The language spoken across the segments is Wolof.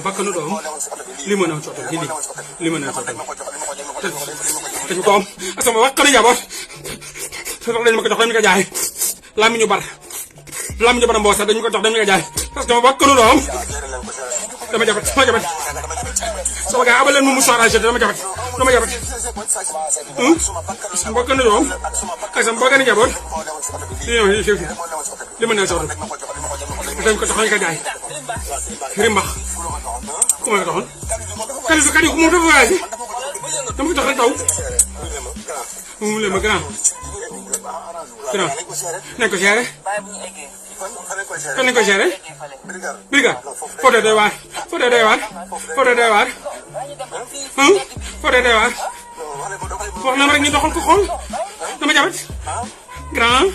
bakkanu doom li mën a cootal hindi li mën a cootal te ko am sama bakkanu njaboot dañ ma ko jox dañ ko jaay lamiñu bar mboo sax dañ ko jox dañ ko jaay parce que sama bakkanu doom dama jabat sama gaa abal leen mu musaarage dama jabat sama bakkanu doom ak sama bakkanu njaboot li mën a cootal dañ ko jox dañ ko jaay rimbax ku ma ko doxoon kalifa kat yi ku mu dafa voyagé dama ko jox taw mu le ma grand nañ ko géré kan nañ ko géré briga foto doy waar foto doy waar wax na ma rek ñu doxal ko xool dama jabet grand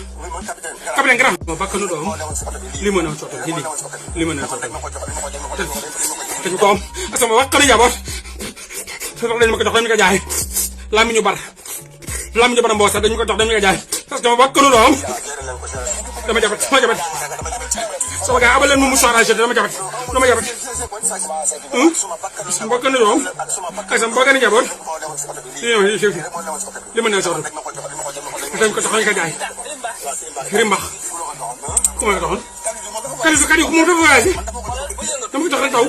capitaine grand bakkanu doom li mën a cootal hindi li mën a cootal te ko am sama bakkanu njaboot dañ ma ko jox dañ ko jaay lamiñu bar mboo sax dañ ko jox dañ ko jaay parce que sama bakkanu doom dama jabat sama gaa abal leen mu musaarage dama jabat sama bakkanu doom ak sama bakkanu njaboot li mën a cootal dañ ko jox dañ ko jaay rimbax ku ma ko doxoon kalifa kat yi ku mu dafa voyagé dama ko jox taw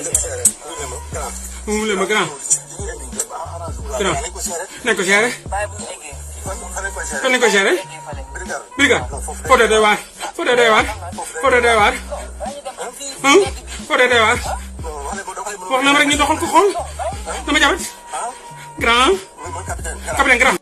mu le ma grand nañ ko géré kan nañ ko géré briga foto doy waar wax na ma rek ñu doxal ko xool dama jabet grand capitaine grand